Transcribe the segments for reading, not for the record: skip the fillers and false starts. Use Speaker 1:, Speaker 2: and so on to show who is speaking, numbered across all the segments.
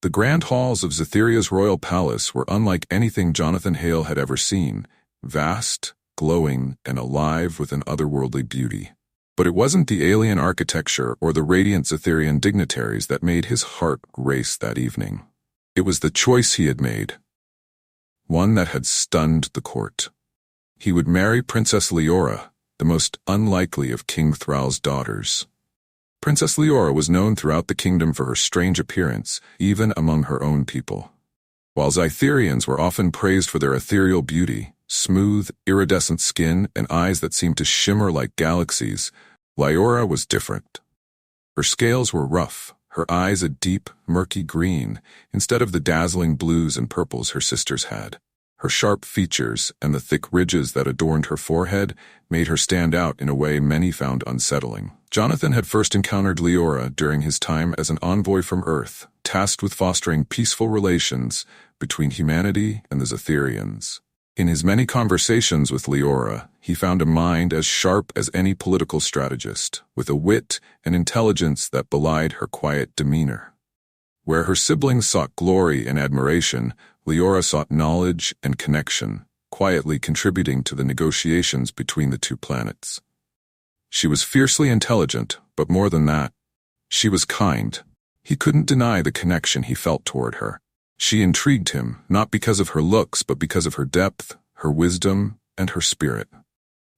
Speaker 1: The grand halls of Zetheria's royal palace were unlike anything Jonathan Hale had ever seen, vast, glowing, and alive with an otherworldly beauty. But it wasn't the alien architecture or the radiant Zetherian dignitaries that made his heart race that evening. It was the choice he had made, one that had stunned the court. He would marry Princess Leora, the most unlikely of King Thrall's daughters. Princess Leora was known throughout the kingdom for her strange appearance, even among her own people. While Zytherians were often praised for their ethereal beauty, smooth, iridescent skin, and eyes that seemed to shimmer like galaxies, Leora was different. Her scales were rough, her eyes a deep, murky green, instead of the dazzling blues and purples her sisters had. Her sharp features and the thick ridges that adorned her forehead made her stand out in a way many found unsettling. Jonathan had first encountered Leora during his time as an envoy from Earth, tasked with fostering peaceful relations between humanity and the Zetherians. In his many conversations with Leora, he found a mind as sharp as any political strategist, with a wit and intelligence that belied her quiet demeanor. Where her siblings sought glory and admiration, Leora sought knowledge and connection, quietly contributing to the negotiations between the two planets. She was fiercely intelligent, but more than that, she was kind. He couldn't deny the connection he felt toward her. She intrigued him, not because of her looks, but because of her depth, her wisdom, and her spirit.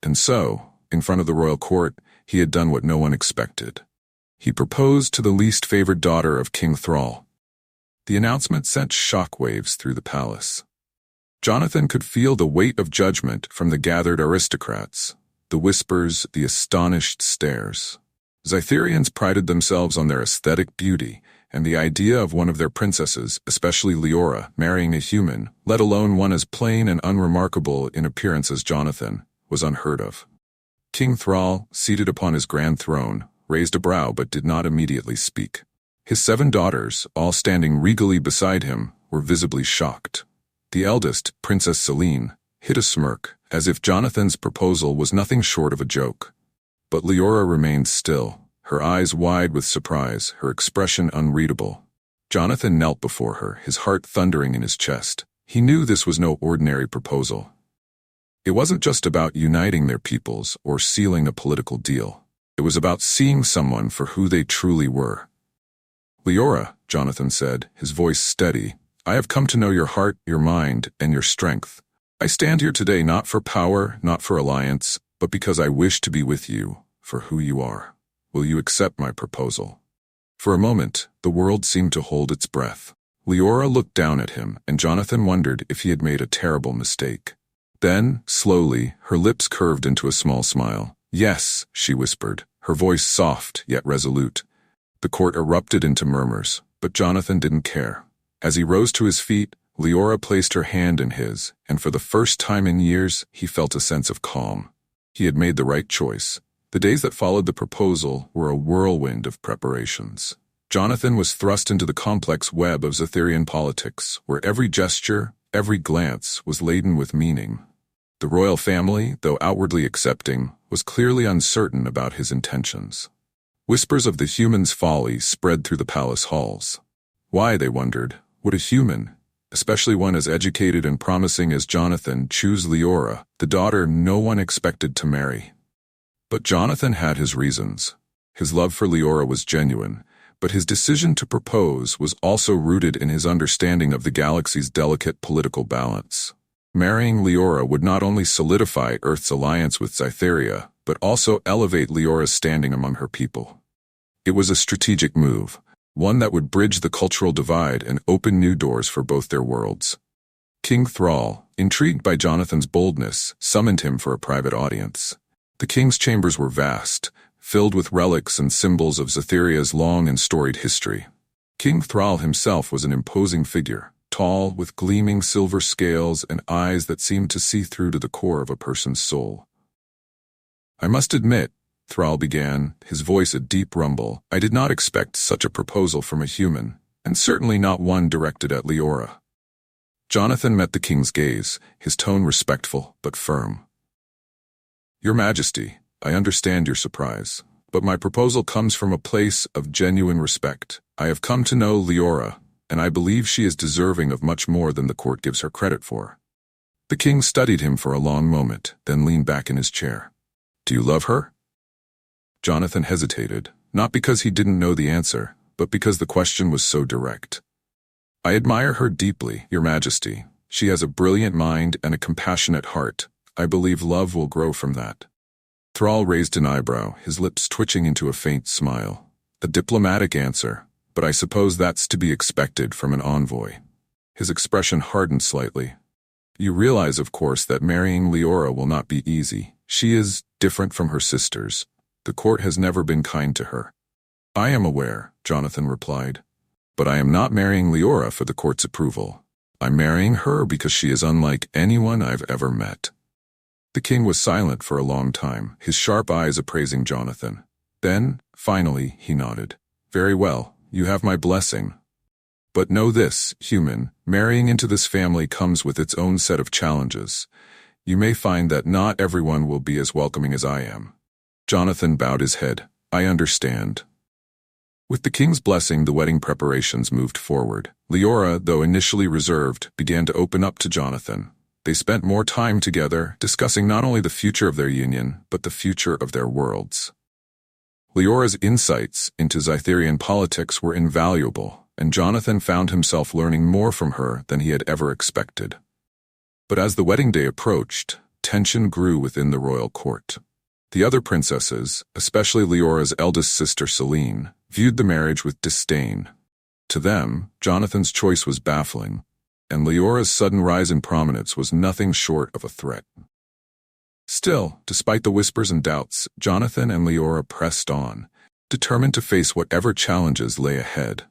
Speaker 1: And so, in front of the royal court, he had done what no one expected. He proposed to the least favored daughter of King Thrall. The announcement sent shockwaves through the palace. Jonathan could feel the weight of judgment from the gathered aristocrats, the whispers, the astonished stares. Zytherians prided themselves on their aesthetic beauty, and the idea of one of their princesses, especially Leora, marrying a human, let alone one as plain and unremarkable in appearance as Jonathan, was unheard of. King Thrall, seated upon his grand throne, raised a brow but did not immediately speak. His 7 daughters, all standing regally beside him, were visibly shocked. The eldest, Princess Seline, hid a smirk, as if Jonathan's proposal was nothing short of a joke. But Leora remained still, her eyes wide with surprise, her expression unreadable. Jonathan knelt before her, his heart thundering in his chest. He knew this was no ordinary proposal. It wasn't just about uniting their peoples or sealing a political deal. It was about seeing someone for who they truly were. Leora, Jonathan said, his voice steady, I have come to know your heart, your mind, and your strength. I stand here today not for power, not for alliance, but because I wish to be with you, for who you are. Will you accept my proposal? For a moment, the world seemed to hold its breath. Leora looked down at him, and Jonathan wondered if he had made a terrible mistake. Then, slowly, her lips curved into a small smile. Yes, she whispered, her voice soft yet resolute. The court erupted into murmurs, but Jonathan didn't care. As he rose to his feet, Leora placed her hand in his, and for the first time in years, he felt a sense of calm. He had made the right choice. The days that followed the proposal were a whirlwind of preparations. Jonathan was thrust into the complex web of Zetherian politics, where every gesture, every glance was laden with meaning. The royal family, though outwardly accepting, was clearly uncertain about his intentions. Whispers of the human's folly spread through the palace halls. Why, they wondered, would a human, especially one as educated and promising as Jonathan, choose Leora, the daughter no one expected to marry? But Jonathan had his reasons. His love for Leora was genuine, but his decision to propose was also rooted in his understanding of the galaxy's delicate political balance. Marrying Leora would not only solidify Earth's alliance with Zytheria, but also elevate Leora's standing among her people. It was a strategic move, one that would bridge the cultural divide and open new doors for both their worlds. King Thrall, intrigued by Jonathan's boldness, summoned him for a private audience. The king's chambers were vast, filled with relics and symbols of Zetheria's long and storied history. King Thrall himself was an imposing figure, tall, with gleaming silver scales and eyes that seemed to see through to the core of a person's soul. I must admit, Thrall began, his voice a deep rumble, I did not expect such a proposal from a human, and certainly not one directed at Leora. Jonathan met the king's gaze, his tone respectful but firm. Your Majesty, I understand your surprise, but my proposal comes from a place of genuine respect. I have come to know Leora, and I believe she is deserving of much more than the court gives her credit for." The king studied him for a long moment, then leaned back in his chair. "Do you love her?" Jonathan hesitated, not because he didn't know the answer, but because the question was so direct. "I admire her deeply, Your Majesty. She has a brilliant mind and a compassionate heart. I believe love will grow from that." Thrall raised an eyebrow, his lips twitching into a faint smile. "A diplomatic answer, but I suppose that's to be expected from an envoy." His expression hardened slightly. "You realize, of course, that marrying Leora will not be easy. She is different from her sisters. The court has never been kind to her." "I am aware," Jonathan replied. "But I am not marrying Leora for the court's approval. I'm marrying her because she is unlike anyone I've ever met." The king was silent for a long time, his sharp eyes appraising Jonathan. Then, finally, he nodded. "Very well, you have my blessing. But know this, human, marrying into this family comes with its own set of challenges. You may find that not everyone will be as welcoming as I am." Jonathan bowed his head. "I understand." With the king's blessing, the wedding preparations moved forward. Leora, though initially reserved, began to open up to Jonathan. They spent more time together, discussing not only the future of their union, but the future of their worlds. Leora's insights into Zytherian politics were invaluable, and Jonathan found himself learning more from her than he had ever expected. But as the wedding day approached, tension grew within the royal court. The other princesses, especially Leora's eldest sister Seline, viewed the marriage with disdain. To them, Jonathan's choice was baffling, and Leora's sudden rise in prominence was nothing short of a threat. Still, despite the whispers and doubts, Jonathan and Leora pressed on, determined to face whatever challenges lay ahead.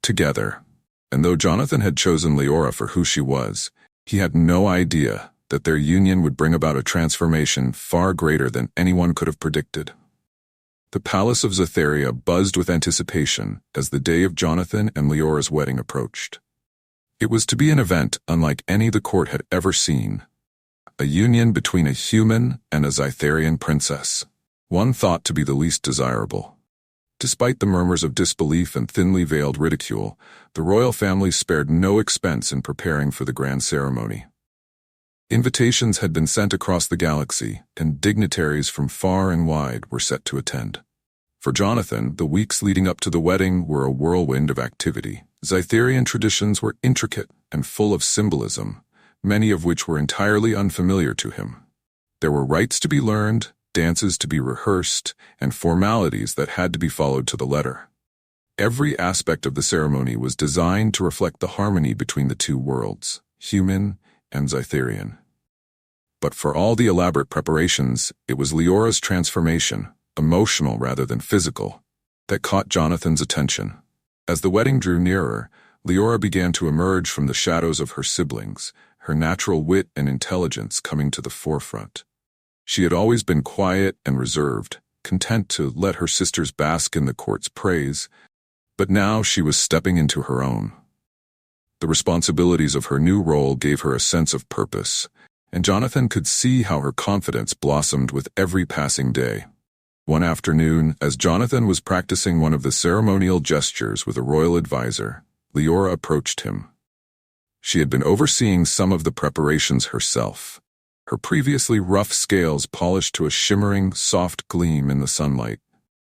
Speaker 1: Together. And though Jonathan had chosen Leora for who she was, he had no idea that their union would bring about a transformation far greater than anyone could have predicted. The palace of Zytheria buzzed with anticipation as the day of Jonathan and Leora's wedding approached. It was to be an event unlike any the court had ever seen. A union between a human and a Zytherian princess, one thought to be the least desirable. Despite the murmurs of disbelief and thinly veiled ridicule, the royal family spared no expense in preparing for the grand ceremony. Invitations had been sent across the galaxy, and dignitaries from far and wide were set to attend. For Jonathan, the weeks leading up to the wedding were a whirlwind of activity. Zytherian traditions were intricate and full of symbolism, many of which were entirely unfamiliar to him. There were rites to be learned, dances to be rehearsed, and formalities that had to be followed to the letter. Every aspect of the ceremony was designed to reflect the harmony between the two worlds, human and Zytherian. But for all the elaborate preparations, it was Leora's transformation, emotional rather than physical, that caught Jonathan's attention. As the wedding drew nearer, Leora began to emerge from the shadows of her siblings, her natural wit and intelligence coming to the forefront. She had always been quiet and reserved, content to let her sisters bask in the court's praise, but now she was stepping into her own. The responsibilities of her new role gave her a sense of purpose, and Jonathan could see how her confidence blossomed with every passing day. One afternoon, as Jonathan was practicing one of the ceremonial gestures with a royal advisor, Leora approached him. She had been overseeing some of the preparations herself, her previously rough scales polished to a shimmering, soft gleam in the sunlight.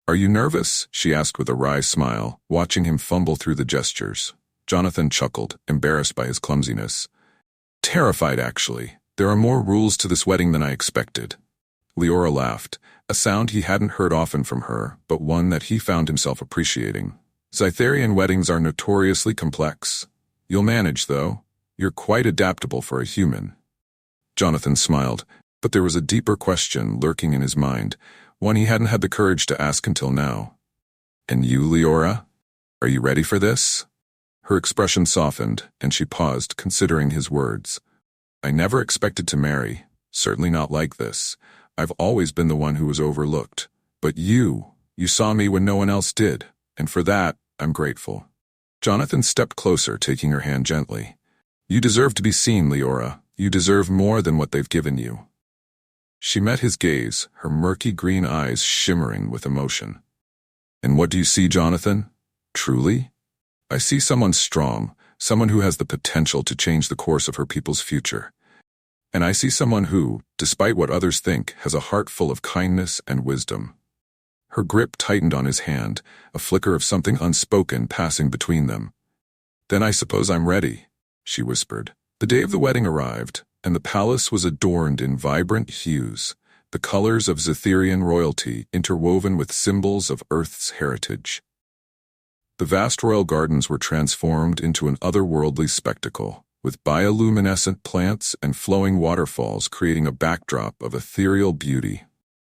Speaker 1: "Are you nervous?" she asked with a wry smile, watching him fumble through the gestures. Jonathan chuckled, embarrassed by his clumsiness. "Terrified, actually. There are more rules to this wedding than I expected." Leora laughed, a sound he hadn't heard often from her, but one that he found himself appreciating. "Zytherian weddings are notoriously complex. You'll manage, though. You're quite adaptable for a human." Jonathan smiled, but there was a deeper question lurking in his mind, one he hadn't had the courage to ask until now. "And you, Leora? Are you ready for this?" Her expression softened, and she paused, considering his words. "I never expected to marry, certainly not like this. I've always been the one who was overlooked. But you saw me when no one else did, and for that, I'm grateful." Jonathan stepped closer, taking her hand gently. "You deserve to be seen, Leora. You deserve more than what they've given you." She met his gaze, her murky green eyes shimmering with emotion. "And what do you see, Jonathan? Truly? I see someone strong, someone who has the potential to change the course of her people's future. And I see someone who, despite what others think, has a heart full of kindness and wisdom. Her grip tightened on his hand, a flicker of something unspoken passing between them. "Then I suppose I'm ready," she whispered. The day of the wedding arrived, and the palace was adorned in vibrant hues, the colors of Zetherian royalty interwoven with symbols of Earth's heritage. The vast royal gardens were transformed into an otherworldly spectacle, with bioluminescent plants and flowing waterfalls creating a backdrop of ethereal beauty.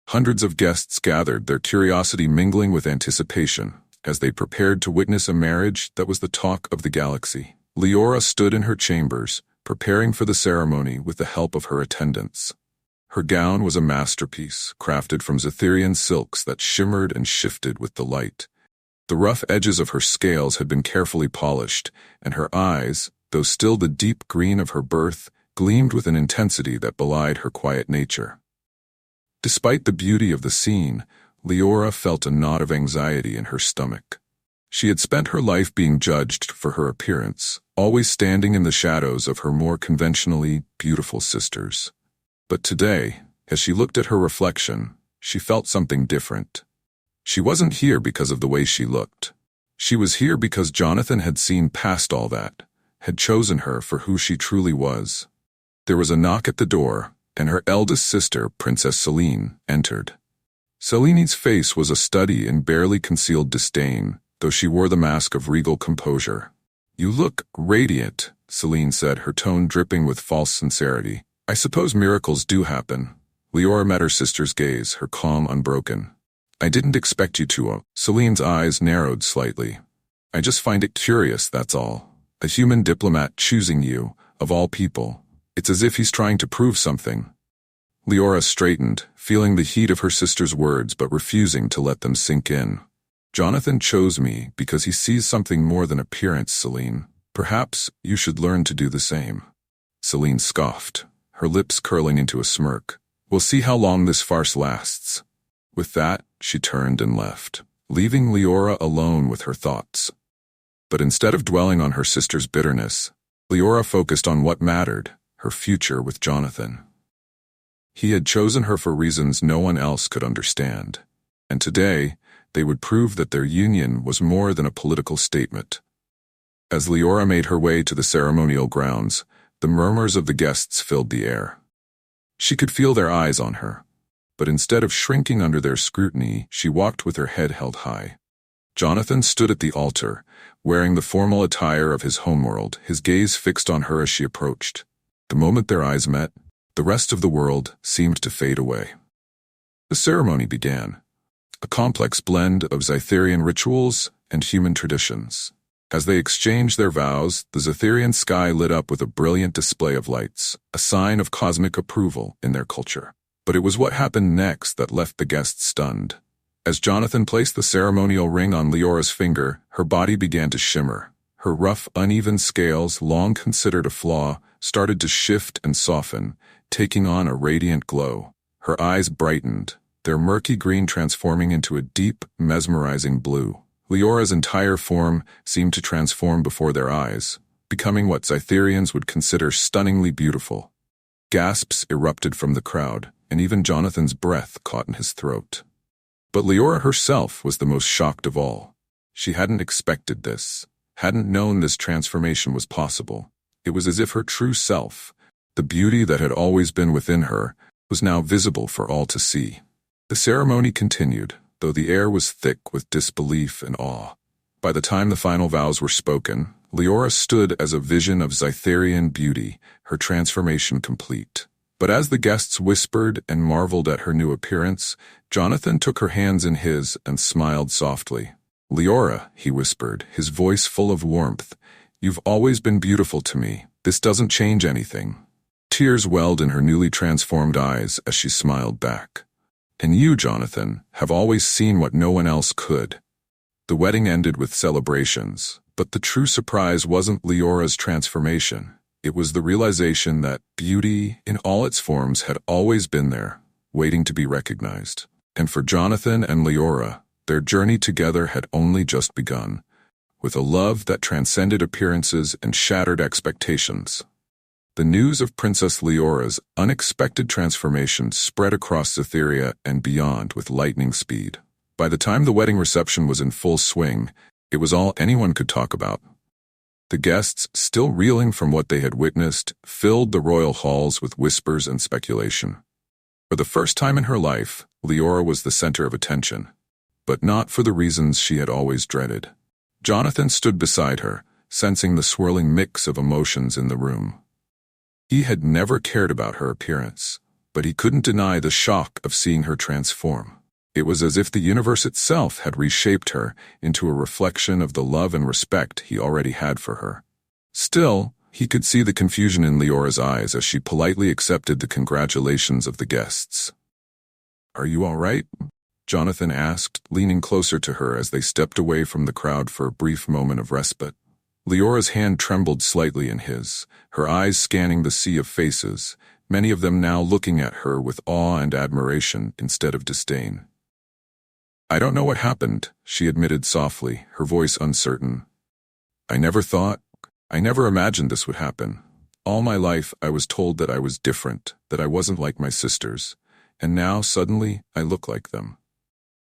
Speaker 1: Hundreds of guests gathered, their curiosity mingling with anticipation, as they prepared to witness a marriage that was the talk of the galaxy. Leora stood in her chambers, preparing for the ceremony with the help of her attendants. Her gown was a masterpiece, crafted from Zetherian silks that shimmered and shifted with the light. The rough edges of her scales had been carefully polished, and her eyes, though still the deep green of her birth, gleamed with an intensity that belied her quiet nature. Despite the beauty of the scene, Leora felt a knot of anxiety in her stomach. She had spent her life being judged for her appearance, always standing in the shadows of her more conventionally beautiful sisters. But today, as she looked at her reflection, she felt something different. She wasn't here because of the way she looked. She was here because Jonathan had seen past all that, had chosen her for who she truly was. There was a knock at the door, and her eldest sister, Princess Seline, entered. Seline's face was a study in barely concealed disdain, though she wore the mask of regal composure. "You look radiant," Seline said, her tone dripping with false sincerity. "I suppose miracles do happen." Leora met her sister's gaze, her calm unbroken. "I didn't expect you to." Seline's eyes narrowed slightly. "I just find it curious, that's all. A human diplomat choosing you, of all people. It's as if he's trying to prove something." Leora straightened, feeling the heat of her sister's words but refusing to let them sink in. "Jonathan chose me because he sees something more than appearance, Seline. Perhaps you should learn to do the same." Seline scoffed, her lips curling into a smirk. "We'll see how long this farce lasts." With that, she turned and left, leaving Leora alone with her thoughts. But instead of dwelling on her sister's bitterness, Leora focused on what mattered, her future with Jonathan. He had chosen her for reasons no one else could understand, and today, they would prove that their union was more than a political statement. As Leora made her way to the ceremonial grounds, the murmurs of the guests filled the air. She could feel their eyes on her, but instead of shrinking under their scrutiny, she walked with her head held high. Jonathan stood at the altar, wearing the formal attire of his homeworld, his gaze fixed on her as she approached. The moment their eyes met, the rest of the world seemed to fade away. The ceremony began, a complex blend of Zetherian rituals and human traditions. As they exchanged their vows, the Zetherian sky lit up with a brilliant display of lights, a sign of cosmic approval in their culture. But it was what happened next that left the guests stunned. As Jonathan placed the ceremonial ring on Leora's finger, her body began to shimmer. Her rough, uneven scales, long considered a flaw, started to shift and soften, taking on a radiant glow. Her eyes brightened, their murky green transforming into a deep, mesmerizing blue. Leora's entire form seemed to transform before their eyes, becoming what Zetherians would consider stunningly beautiful. Gasps erupted from the crowd, and even Jonathan's breath caught in his throat. But Leora herself was the most shocked of all. She hadn't expected this, hadn't known this transformation was possible. It was as if her true self, the beauty that had always been within her, was now visible for all to see. The ceremony continued, though the air was thick with disbelief and awe. By the time the final vows were spoken, Leora stood as a vision of Zetherian beauty, her transformation complete. But as the guests whispered and marveled at her new appearance, Jonathan took her hands in his and smiled softly. "Leora," he whispered, his voice full of warmth, "you've always been beautiful to me. This doesn't change anything." Tears welled in her newly transformed eyes as she smiled back. "And you, Jonathan, have always seen what no one else could." The wedding ended with celebrations, but the true surprise wasn't Leora's transformation. It was the realization that beauty, in all its forms, had always been there, waiting to be recognized. And for Jonathan and Leora, their journey together had only just begun. with a love that transcended appearances and shattered expectations. The news of Princess Leora's unexpected transformation spread across Cytheria and beyond with lightning speed. By the time the wedding reception was in full swing, it was all anyone could talk about. The guests, still reeling from what they had witnessed, filled the royal halls with whispers and speculation. For the first time in her life, Leora was the center of attention, but not for the reasons she had always dreaded. Jonathan stood beside her, sensing the swirling mix of emotions in the room. He had never cared about her appearance, but he couldn't deny the shock of seeing her transform. It was as if the universe itself had reshaped her into a reflection of the love and respect he already had for her. Still, he could see the confusion in Leora's eyes as she politely accepted the congratulations of the guests. "Are you all right?" Jonathan asked, leaning closer to her as they stepped away from the crowd for a brief moment of respite. Leora's hand trembled slightly in his, her eyes scanning the sea of faces, many of them now looking at her with awe and admiration instead of disdain. "I don't know what happened," she admitted softly, her voice uncertain. I never imagined this would happen. All my life I was told that I was different, that I wasn't like my sisters, and now suddenly I look like them."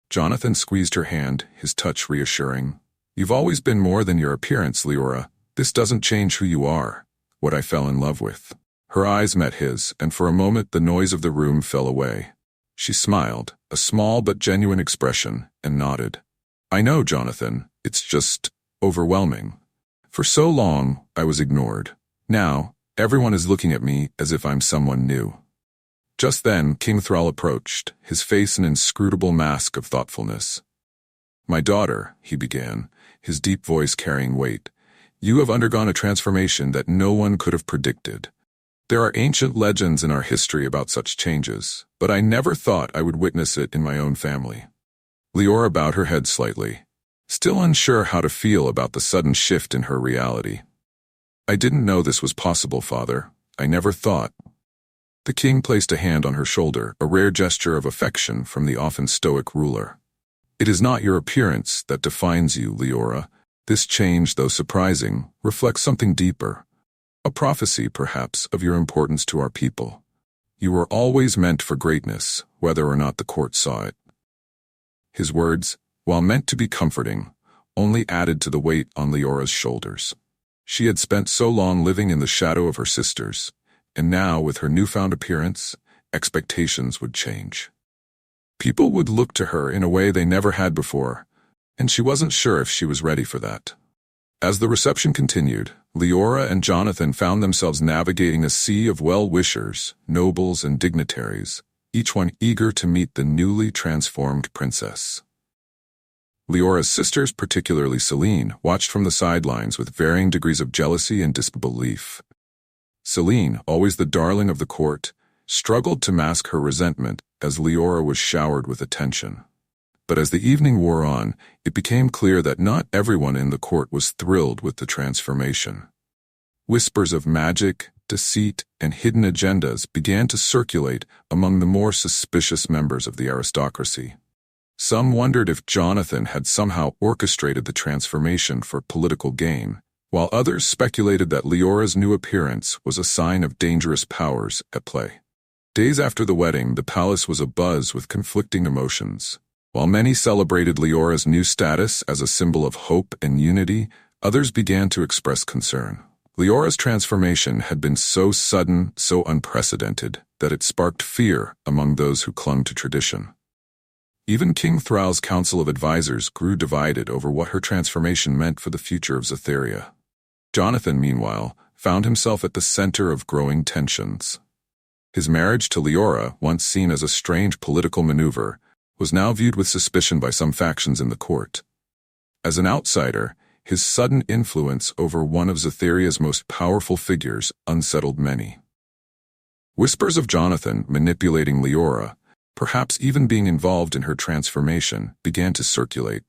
Speaker 1: Jonathan squeezed her hand, his touch reassuring. "You've always been more than your appearance, Leora. This doesn't change who you are, what I fell in love with." Her eyes met his, and for a moment the noise of the room fell away. She smiled, a small but genuine expression, and nodded. "I know, Jonathan, it's just overwhelming. For so long, I was ignored. Now, everyone is looking at me as if I'm someone new." Just then, King Thrall approached, his face an inscrutable mask of thoughtfulness. "My daughter," he began, his deep voice carrying weight, "you have undergone a transformation that no one could have predicted. There are ancient legends in our history about such changes, but I never thought I would witness it in my own family." Leora bowed her head slightly, still unsure how to feel about the sudden shift in her reality. "I didn't know this was possible, Father. I never thought." The king placed a hand on her shoulder, a rare gesture of affection from the often stoic ruler. "It is not your appearance that defines you, Leora. This change, though surprising, reflects something deeper. A prophecy, perhaps, of your importance to our people. You were always meant for greatness, whether or not the court saw it." His words, while meant to be comforting, only added to the weight on Leora's shoulders. She had spent so long living in the shadow of her sisters, and now, with her newfound appearance, expectations would change. People would look to her in a way they never had before, and she wasn't sure if she was ready for that. As the reception continued, Leora and Jonathan found themselves navigating a sea of well-wishers, nobles, and dignitaries, each one eager to meet the newly transformed princess. Leora's sisters, particularly Seline, watched from the sidelines with varying degrees of jealousy and disbelief. Seline, always the darling of the court, struggled to mask her resentment as Leora was showered with attention. But as the evening wore on, it became clear that not everyone in the court was thrilled with the transformation. Whispers of magic, deceit, and hidden agendas began to circulate among the more suspicious members of the aristocracy. Some wondered if Jonathan had somehow orchestrated the transformation for political gain, while others speculated that Leora's new appearance was a sign of dangerous powers at play. Days after the wedding, the palace was abuzz with conflicting emotions. While many celebrated Leora's new status as a symbol of hope and unity, others began to express concern. Leora's transformation had been so sudden, so unprecedented, that it sparked fear among those who clung to tradition. Even King Thrall's council of advisors grew divided over what her transformation meant for the future of Cytheria. Jonathan, meanwhile, found himself at the center of growing tensions. His marriage to Leora, once seen as a strange political maneuver, was now viewed with suspicion by some factions in the court. As an outsider, his sudden influence over one of Cytheria's most powerful figures unsettled many. Whispers of Jonathan manipulating Leora, perhaps even being involved in her transformation, began to circulate.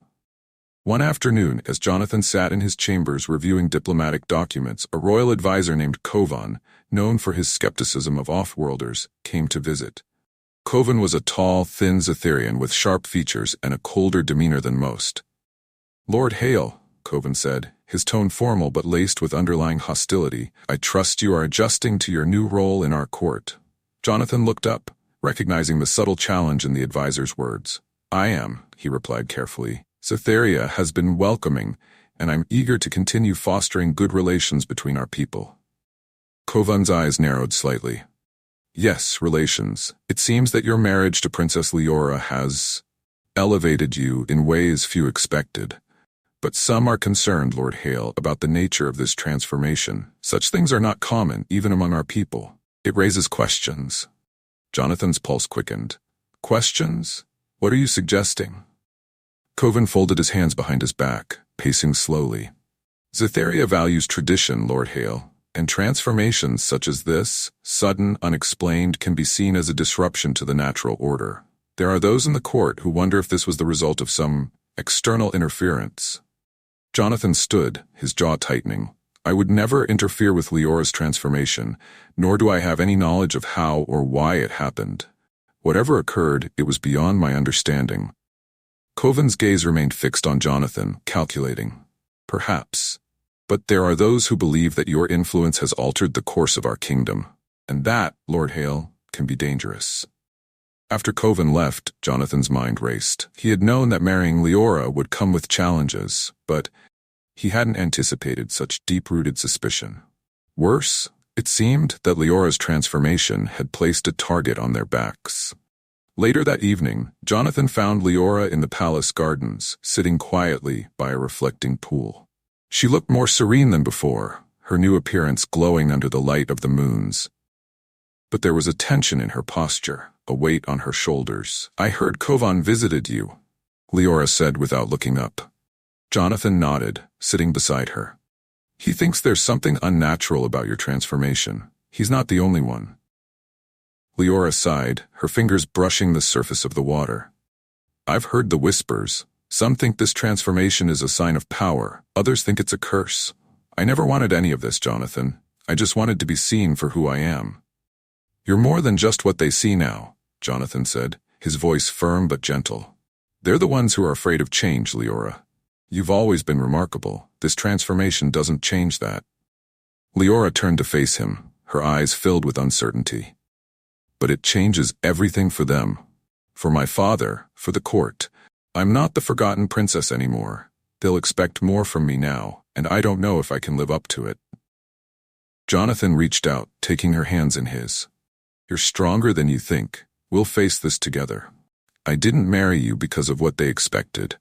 Speaker 1: One afternoon, as Jonathan sat in his chambers reviewing diplomatic documents, a royal advisor named Kovan, known for his skepticism of off-worlders, came to visit. Kovan was a tall, thin Cytherian with sharp features and a colder demeanor than most. "Lord Hale," Coven said, his tone formal but laced with underlying hostility. "I trust you are adjusting to your new role in our court." Jonathan looked up, recognizing the subtle challenge in the advisor's words. "I am," he replied carefully. "Cytherea has been welcoming, and I'm eager to continue fostering good relations between our people." Kovan's eyes narrowed slightly. "Yes, relations. It seems that your marriage to Princess Leora has elevated you in ways few expected. But some are concerned, Lord Hale, about the nature of this transformation. Such things are not common, even among our people. It raises questions." Jonathan's pulse quickened. "Questions? What are you suggesting?" Coven folded his hands behind his back, pacing slowly. "Cytherea values tradition, Lord Hale, and transformations such as this, sudden, unexplained, can be seen as a disruption to the natural order. There are those in the court who wonder if this was the result of some external interference." Jonathan stood, his jaw tightening. "I would never interfere with Leora's transformation, nor do I have any knowledge of how or why it happened. Whatever occurred, it was beyond my understanding." Coven's gaze remained fixed on Jonathan, calculating. "Perhaps. But there are those who believe that your influence has altered the course of our kingdom, and that, Lord Hale, can be dangerous." After Coven left, Jonathan's mind raced. He had known that marrying Leora would come with challenges, but he hadn't anticipated such deep-rooted suspicion. Worse, it seemed that Leora's transformation had placed a target on their backs. Later that evening, Jonathan found Leora in the palace gardens, sitting quietly by a reflecting pool. She looked more serene than before, her new appearance glowing under the light of the moons. But there was a tension in her posture, a weight on her shoulders. "I heard Kovan visited you," Leora said without looking up. Jonathan nodded, sitting beside her. "He thinks there's something unnatural about your transformation. He's not the only one." Leora sighed, her fingers brushing the surface of the water. "I've heard the whispers. Some think this transformation is a sign of power, others think it's a curse. I never wanted any of this, Jonathan. I just wanted to be seen for who I am." "You're more than just what they see now," Jonathan said, his voice firm but gentle. "They're the ones who are afraid of change, Leora. You've always been remarkable. This transformation doesn't change that." Leora turned to face him, her eyes filled with uncertainty. "But it changes everything for them. For my father, for the court. I'm not the forgotten princess anymore. They'll expect more from me now, and I don't know if I can live up to it." Jonathan reached out, taking her hands in his. "You're stronger than you think. We'll face this together. I didn't marry you because of what they expected.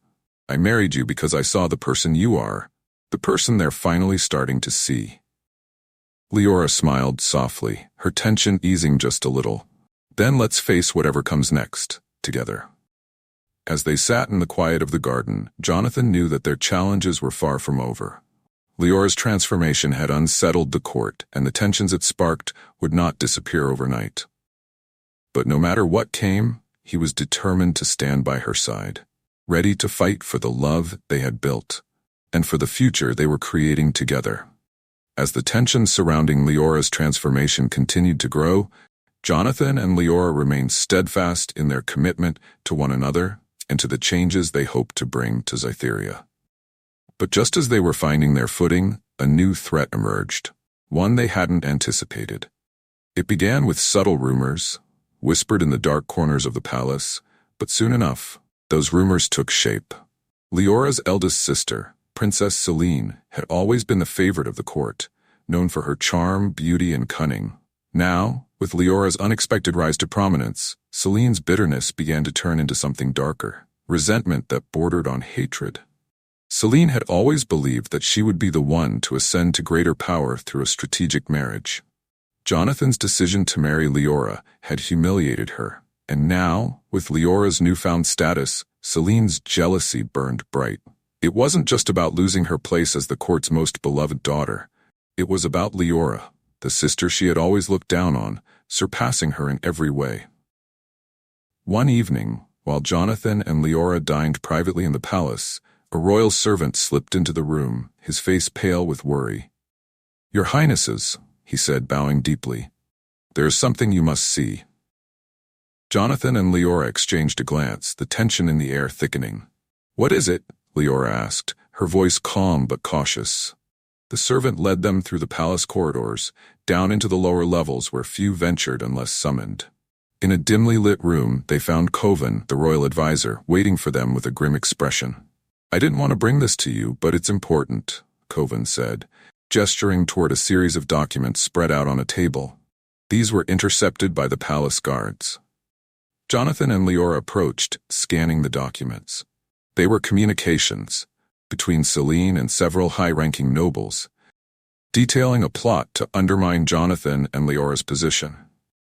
Speaker 1: I married you because I saw the person you are, the person they're finally starting to see." Leora smiled softly, her tension easing just a little. "Then let's face whatever comes next, together." As they sat in the quiet of the garden, Jonathan knew that their challenges were far from over. Leora's transformation had unsettled the court, and the tensions it sparked would not disappear overnight. But no matter what came, he was determined to stand by her side, ready to fight for the love they had built, and for the future they were creating together. As the tensions surrounding Leora's transformation continued to grow, Jonathan and Leora remained steadfast in their commitment to one another and to the changes they hoped to bring to Cytherea. But just as they were finding their footing, a new threat emerged, one they hadn't anticipated. It began with subtle rumors, whispered in the dark corners of the palace, but soon enough, those rumors took shape. Leora's eldest sister, Princess Seline, had always been the favorite of the court, known for her charm, beauty, and cunning. Now, with Leora's unexpected rise to prominence, Seline's bitterness began to turn into something darker, resentment that bordered on hatred. Seline had always believed that she would be the one to ascend to greater power through a strategic marriage. Jonathan's decision to marry Leora had humiliated her, and now, with Leora's newfound status, Seline's jealousy burned bright. It wasn't just about losing her place as the court's most beloved daughter. It was about Leora, the sister she had always looked down on, surpassing her in every way. One evening, while Jonathan and Leora dined privately in the palace, a royal servant slipped into the room, his face pale with worry. "Your Highnesses," he said, bowing deeply. "There is something you must see." Jonathan and Leora exchanged a glance, the tension in the air thickening. "What is it?" Leora asked, her voice calm but cautious. The servant led them through the palace corridors, down into the lower levels where few ventured unless summoned. In a dimly lit room, they found Coven, the royal advisor, waiting for them with a grim expression. "I didn't want to bring this to you, but it's important," Coven said, gesturing toward a series of documents spread out on a table. These were intercepted by the palace guards. Jonathan and Leora approached, scanning the documents. They were communications between Seline and several high-ranking nobles, detailing a plot to undermine Jonathan and Leora's position.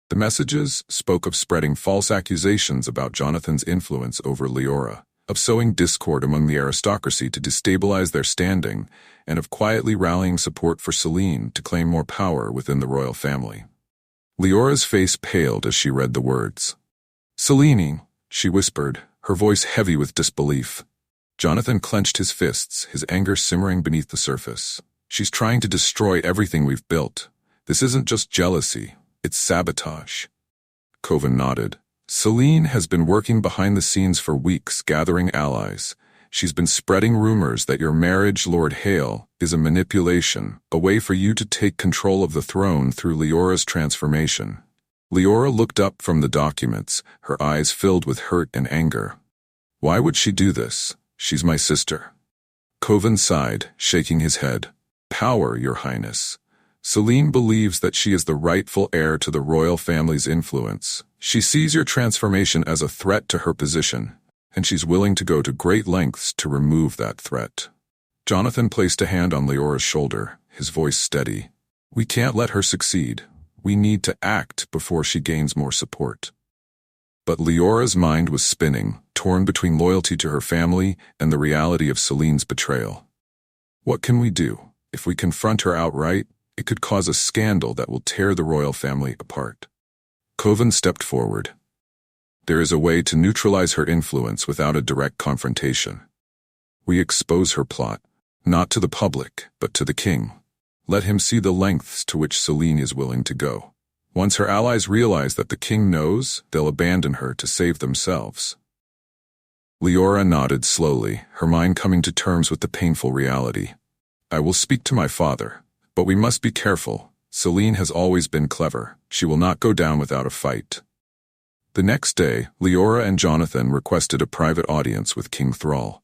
Speaker 1: The messages spoke of spreading false accusations about Jonathan's influence over Leora, of sowing discord among the aristocracy to destabilize their standing, and of quietly rallying support for Seline to claim more power within the royal family. Leora's face paled as she read the words. "Seline," she whispered, her voice heavy with disbelief. Jonathan clenched his fists, his anger simmering beneath the surface. "She's trying to destroy everything we've built. This isn't just jealousy, it's sabotage." Coven nodded. "Seline has been working behind the scenes for weeks, gathering allies. She's been spreading rumors that your marriage, Lord Hale, is a manipulation, a way for you to take control of the throne through Leora's transformation." Leora looked up from the documents, her eyes filled with hurt and anger. "Why would she do this? She's my sister." Coven sighed, shaking his head. "Power, Your Highness. Seline believes that she is the rightful heir to the royal family's influence. She sees your transformation as a threat to her position, and she's willing to go to great lengths to remove that threat." Jonathan placed a hand on Leora's shoulder, his voice steady. "We can't let her succeed. We need to act before she gains more support." But Leora's mind was spinning, torn between loyalty to her family and the reality of Seline's betrayal. "What can we do? If we confront her outright, it could cause a scandal that will tear the royal family apart." Coven stepped forward. "There is a way to neutralize her influence without a direct confrontation. We expose her plot, not to the public, but to the king. Let him see the lengths to which Seline is willing to go. Once her allies realize that the king knows, they'll abandon her to save themselves." Leora nodded slowly, her mind coming to terms with the painful reality. "I will speak to my father, but we must be careful. Seline has always been clever. She will not go down without a fight." The next day, Leora and Jonathan requested a private audience with King Thrall.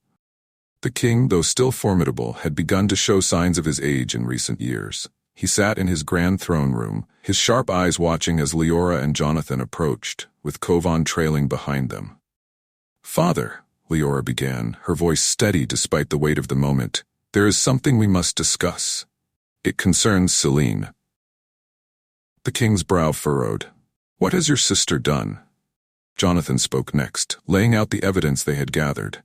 Speaker 1: The king, though still formidable, had begun to show signs of his age in recent years. He sat in his grand throne room, his sharp eyes watching as Leora and Jonathan approached, with Coven trailing behind them. "Father," Leora began, her voice steady despite the weight of the moment, "there is something we must discuss. It concerns Seline." The king's brow furrowed. "What has your sister done?" Jonathan spoke next, laying out the evidence they had gathered.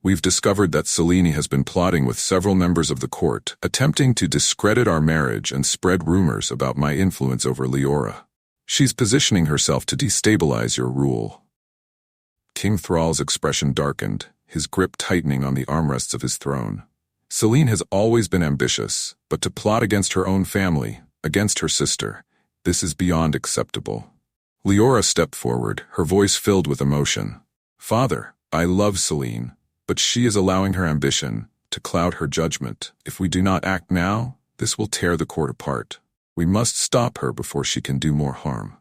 Speaker 1: "We've discovered that Seline has been plotting with several members of the court, attempting to discredit our marriage and spread rumors about my influence over Leora. She's positioning herself to destabilize your rule." King Thrall's expression darkened, his grip tightening on the armrests of his throne. Seline has always been ambitious, but to plot against her own family, against her sister, this is beyond acceptable. Leora stepped forward, her voice filled with emotion. "Father, I love Seline, but she is allowing her ambition to cloud her judgment. If we do not act now, this will tear the court apart. We must stop her before she can do more harm."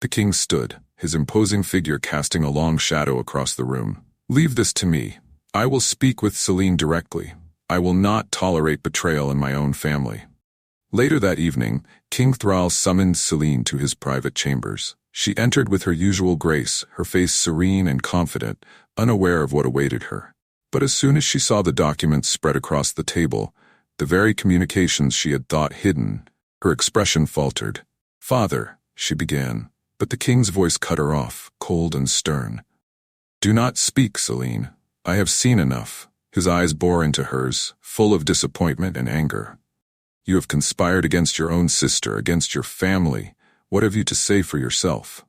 Speaker 1: The king stood, his imposing figure casting a long shadow across the room. "Leave this to me. I will speak with Seline directly. I will not tolerate betrayal in my own family." Later that evening, King Thrall summoned Seline to his private chambers. She entered with her usual grace, her face serene and confident, unaware of what awaited her. But as soon as she saw the documents spread across the table, the very communications she had thought hidden, her expression faltered. "Father," she began, but the king's voice cut her off, cold and stern. "Do not speak, Seline. I have seen enough." His eyes bore into hers, full of disappointment and anger. "You have conspired against your own sister, against your family. What have you to say for yourself?"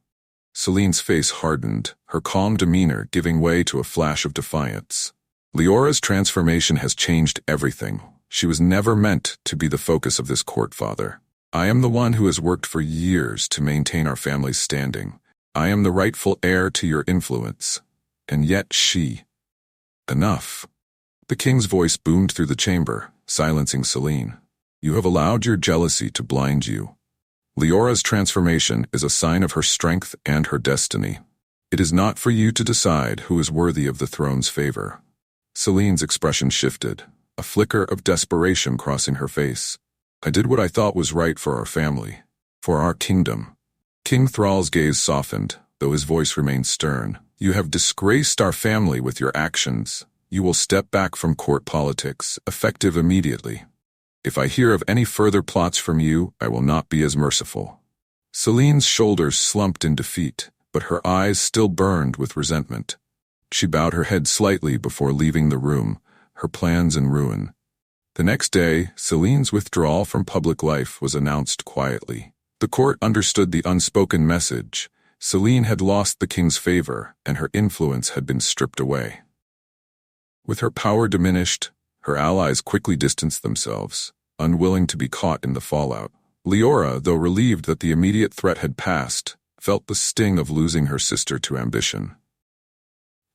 Speaker 1: Seline's face hardened, her calm demeanor giving way to a flash of defiance. "Leora's transformation has changed everything. She was never meant to be the focus of this court, Father. I am the one who has worked for years to maintain our family's standing. I am the rightful heir to your influence. And yet she..." "Enough." The king's voice boomed through the chamber, silencing Seline. You have allowed your jealousy to blind you. Leora's transformation is a sign of her strength and her destiny. It is not for you to decide who is worthy of the throne's favor. Seline's expression shifted, a flicker of desperation crossing her face. I did what I thought was right for our family, for our kingdom. King Thrall's gaze softened, though his voice remained stern. You have disgraced our family with your actions. You will step back from court politics, effective immediately. If I hear of any further plots from you, I will not be as merciful. Seline's shoulders slumped in defeat, but her eyes still burned with resentment. She bowed her head slightly before leaving the room, her plans in ruin. The next day, Seline's withdrawal from public life was announced quietly. The court understood the unspoken message. Seline had lost the king's favor, and her influence had been stripped away. With her power diminished, her allies quickly distanced themselves, unwilling to be caught in the fallout. Leora, though relieved that the immediate threat had passed, felt the sting of losing her sister to ambition.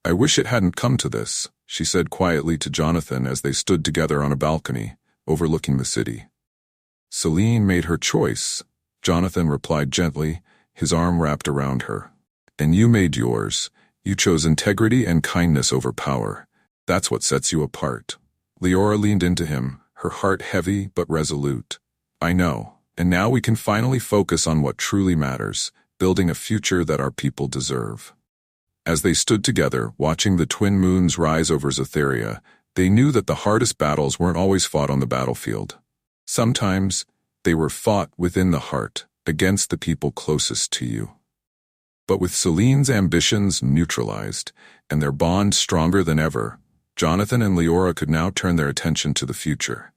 Speaker 1: I wish it hadn't come to this, she said quietly to Jonathan as they stood together on a balcony, overlooking the city. Seline made her choice, Jonathan replied gently, his arm wrapped around her. And you made yours. You chose integrity and kindness over power. That's what sets you apart. Leora leaned into him, her heart heavy but resolute. I know, and now we can finally focus on what truly matters, building a future that our people deserve. As they stood together, watching the twin moons rise over Zetheria, they knew that the hardest battles weren't always fought on the battlefield. Sometimes, they were fought within the heart, against the people closest to you. But with Seline's ambitions neutralized, and their bond stronger than ever, Jonathan and Leora could now turn their attention to the future.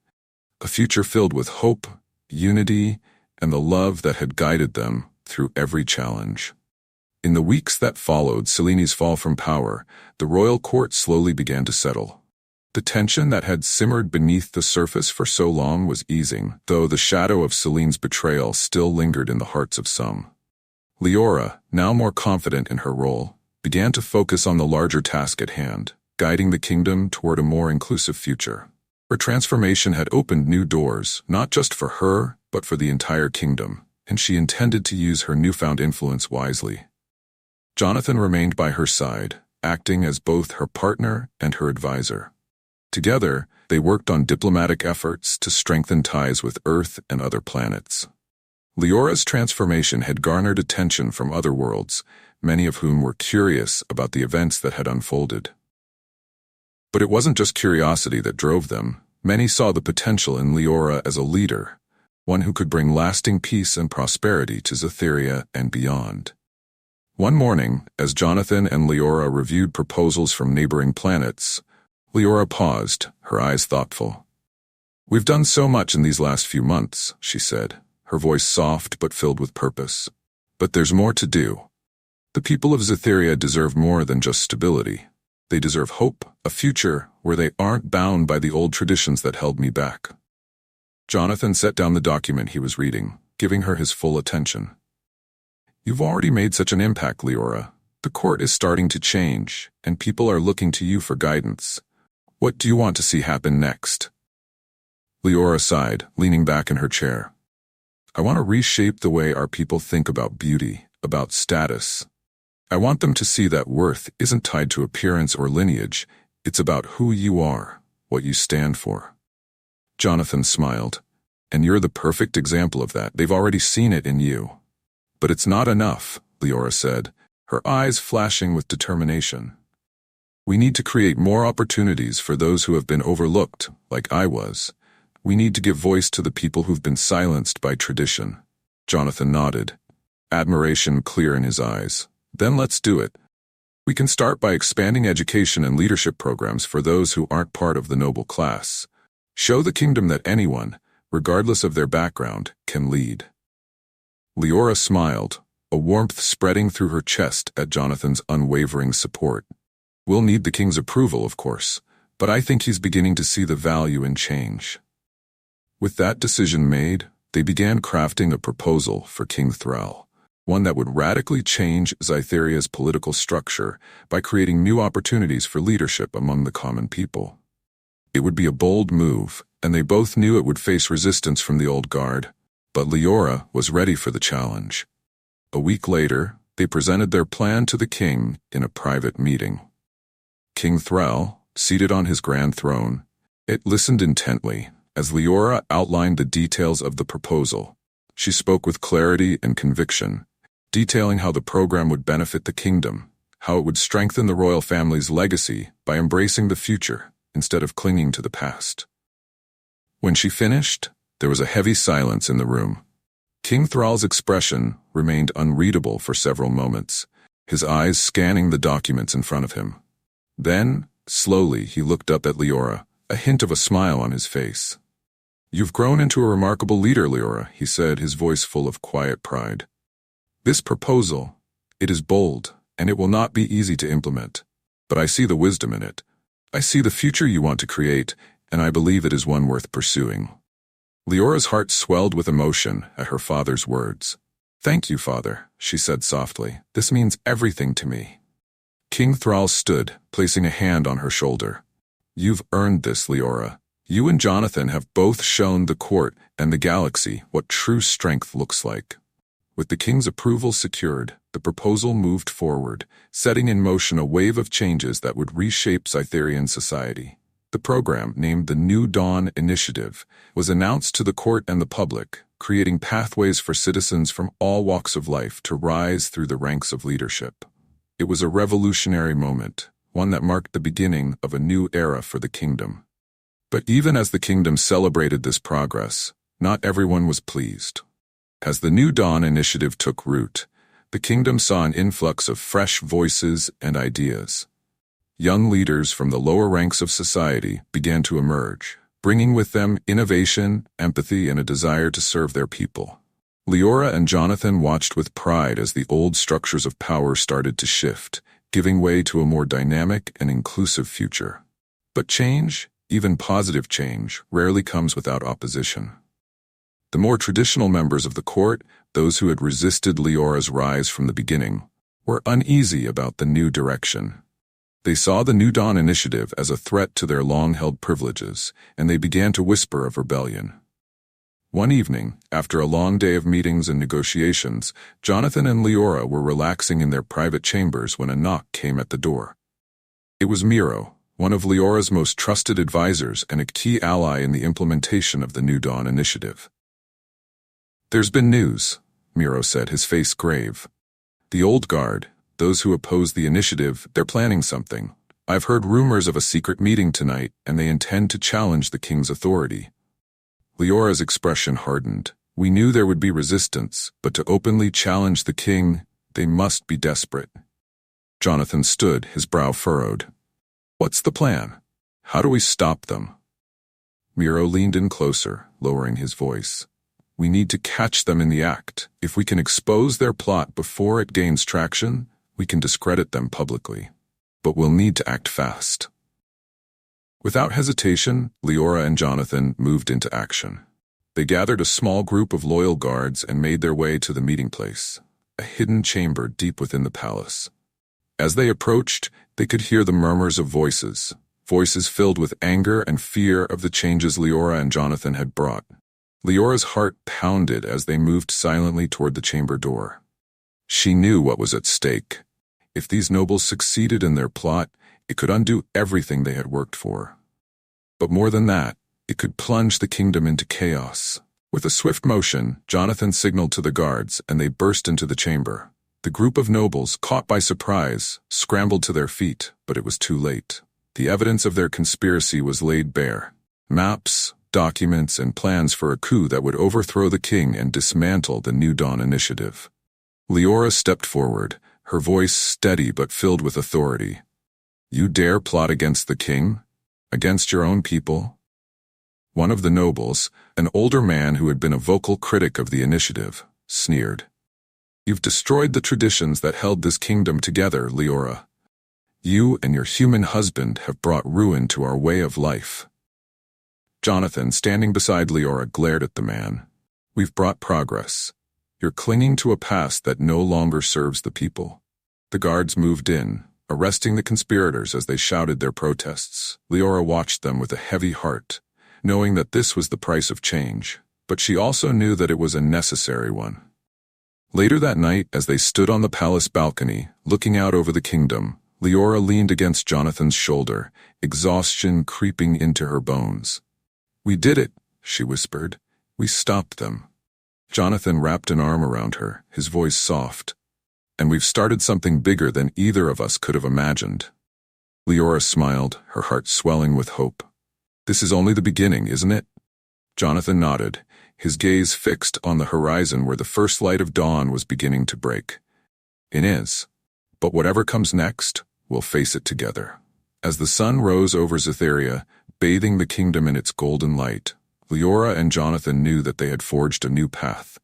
Speaker 1: A future filled with hope, unity, and the love that had guided them through every challenge. In the weeks that followed Seline's fall from power, the royal court slowly began to settle. The tension that had simmered beneath the surface for so long was easing, though the shadow of Seline's betrayal still lingered in the hearts of some. Leora, now more confident in her role, began to focus on the larger task at hand, guiding the kingdom toward a more inclusive future. Her transformation had opened new doors, not just for her, but for the entire kingdom, and she intended to use her newfound influence wisely. Jonathan remained by her side, acting as both her partner and her advisor. Together, they worked on diplomatic efforts to strengthen ties with Earth and other planets. Leora's transformation had garnered attention from other worlds, many of whom were curious about the events that had unfolded. But it wasn't just curiosity that drove them. Many saw the potential in Leora as a leader, one who could bring lasting peace and prosperity to Zetheria and beyond. One morning, as Jonathan and Leora reviewed proposals from neighboring planets, Leora paused, her eyes thoughtful. We've done so much in these last few months, she said, her voice soft but filled with purpose. But there's more to do. The people of Zetheria deserve more than just stability. They deserve hope, a future where they aren't bound by the old traditions that held me back. Jonathan set down the document he was reading, giving her his full attention. You've already made such an impact, Leora. The court is starting to change, and people are looking to you for guidance. What do you want to see happen next? Leora sighed, leaning back in her chair. I want to reshape the way our people think about beauty, about status. I want them to see that worth isn't tied to appearance or lineage. It's about who you are, what you stand for. Jonathan smiled. And you're the perfect example of that. They've already seen it in you. But it's not enough, Leora said, her eyes flashing with determination. We need to create more opportunities for those who have been overlooked, like I was. We need to give voice to the people who've been silenced by tradition. Jonathan nodded, admiration clear in his eyes. Then let's do it. We can start by expanding education and leadership programs for those who aren't part of the noble class. Show the kingdom that anyone, regardless of their background, can lead. Leora smiled, a warmth spreading through her chest at Jonathan's unwavering support. We'll need the king's approval, of course, but I think he's beginning to see the value in change. With that decision made, they began crafting a proposal for King Thrall, one that would radically change Zetheria's political structure by creating new opportunities for leadership among the common people. It would be a bold move, and they both knew it would face resistance from the old guard. But Leora was ready for the challenge. A week later, they presented their plan to the king in a private meeting. King Thrall, seated on his grand throne, listened intently as Leora outlined the details of the proposal. She spoke with clarity and conviction, detailing how the program would benefit the kingdom, how it would strengthen the royal family's legacy by embracing the future instead of clinging to the past. When she finished, there was a heavy silence in the room. King Thrall's expression remained unreadable for several moments, his eyes scanning the documents in front of him. Then, slowly, he looked up at Leora, a hint of a smile on his face. "You've grown into a remarkable leader, Leora," he said, his voice full of quiet pride. "This proposal, it is bold, and it will not be easy to implement. But I see the wisdom in it. I see the future you want to create, and I believe it is one worth pursuing." Leora's heart swelled with emotion at her father's words. "Thank you, father," she said softly. "This means everything to me." King Thrall stood, placing a hand on her shoulder. "You've earned this, Leora. You and Jonathan have both shown the court and the galaxy what true strength looks like." With the king's approval secured, the proposal moved forward, setting in motion a wave of changes that would reshape Cytherian society. The program, named the New Dawn Initiative, was announced to the court and the public, creating pathways for citizens from all walks of life to rise through the ranks of leadership. It was a revolutionary moment, one that marked the beginning of a new era for the kingdom. But even as the kingdom celebrated this progress, not everyone was pleased. As the New Dawn Initiative took root, the kingdom saw an influx of fresh voices and ideas. Young leaders from the lower ranks of society began to emerge, bringing with them innovation, empathy, and a desire to serve their people. Leora and Jonathan watched with pride as the old structures of power started to shift, giving way to a more dynamic and inclusive future. But change, even positive change, rarely comes without opposition. The more traditional members of the court, those who had resisted Leora's rise from the beginning, were uneasy about the new direction. They saw the New Dawn Initiative as a threat to their long-held privileges, and they began to whisper of rebellion. One evening, after a long day of meetings and negotiations, Jonathan and Leora were relaxing in their private chambers when a knock came at the door. It was Miro, one of Leora's most trusted advisors and a key ally in the implementation of the New Dawn Initiative. "There's been news," Miro said, his face grave. "The old guard, those who oppose the initiative, they're planning something. I've heard rumors of a secret meeting tonight, and they intend to challenge the king's authority." Leora's expression hardened. "We knew there would be resistance, but to openly challenge the king, they must be desperate." Jonathan stood, his brow furrowed. "What's the plan? How do we stop them?" Miro leaned in closer, lowering his voice. "We need to catch them in the act. If we can expose their plot before it gains traction, we can discredit them publicly. But we'll need to act fast." Without hesitation, Leora and Jonathan moved into action. They gathered a small group of loyal guards and made their way to the meeting place, a hidden chamber deep within the palace. As they approached, they could hear the murmurs of voices filled with anger and fear of the changes Leora and Jonathan had brought. Leora's heart pounded as they moved silently toward the chamber door. She knew what was at stake. If these nobles succeeded in their plot, it could undo everything they had worked for. But more than that, it could plunge the kingdom into chaos. With a swift motion, Jonathan signaled to the guards, and they burst into the chamber. The group of nobles, caught by surprise, scrambled to their feet, but it was too late. The evidence of their conspiracy was laid bare. Maps, documents, and plans for a coup that would overthrow the king and dismantle the New Dawn Initiative. Leora stepped forward, her voice steady but filled with authority. "You dare plot against the king? Against your own people?" One of the nobles, an older man who had been a vocal critic of the initiative, sneered. "You've destroyed the traditions that held this kingdom together, Leora. You and your human husband have brought ruin to our way of life." Jonathan, standing beside Leora, glared at the man. "We've brought progress. You're clinging to a past that no longer serves the people." The guards moved in, arresting the conspirators as they shouted their protests. Leora watched them with a heavy heart, knowing that this was the price of change, but she also knew that it was a necessary one. Later that night, as they stood on the palace balcony, looking out over the kingdom, Leora leaned against Jonathan's shoulder, exhaustion creeping into her bones. "We did it," she whispered. "We stopped them." Jonathan wrapped an arm around her, his voice soft. "And we've started something bigger than either of us could have imagined." Leora smiled, her heart swelling with hope. "This is only the beginning, isn't it?" Jonathan nodded, his gaze fixed on the horizon where the first light of dawn was beginning to break. "It is. But whatever comes next, we'll face it together." As the sun rose over Zetheria, bathing the kingdom in its golden light, Leora and Jonathan knew that they had forged a new path.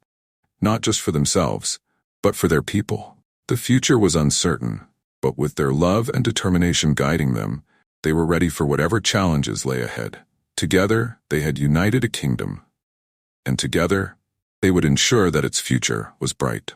Speaker 1: Not just for themselves, but for their people. The future was uncertain, but with their love and determination guiding them, they were ready for whatever challenges lay ahead. Together, they had united a kingdom. And together, they would ensure that its future was bright.